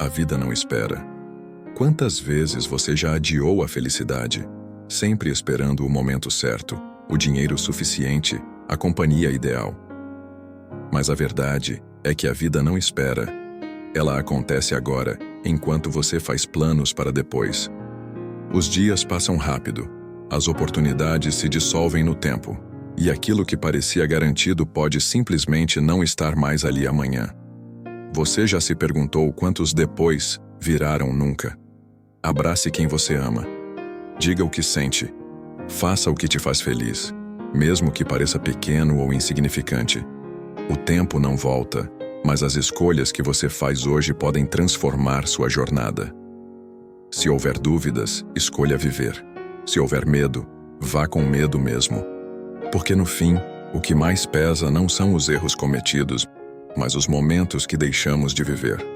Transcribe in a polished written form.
A vida não espera. Quantas vezes você já adiou a felicidade, sempre esperando o momento certo, o dinheiro suficiente, a companhia ideal? Mas a verdade é que a vida não espera. Ela acontece agora, enquanto você faz planos para depois. Os dias passam rápido, as oportunidades se dissolvem no tempo, e aquilo que parecia garantido pode simplesmente não estar mais ali amanhã. Você já se perguntou quantos depois viraram nunca? Abrace quem você ama. Diga o que sente. Faça o que te faz feliz, mesmo que pareça pequeno ou insignificante. O tempo não volta, mas as escolhas que você faz hoje podem transformar sua jornada. Se houver dúvidas, escolha viver. Se houver medo, vá com medo mesmo. Porque no fim, o que mais pesa não são os erros cometidos, mas os momentos que deixamos de viver.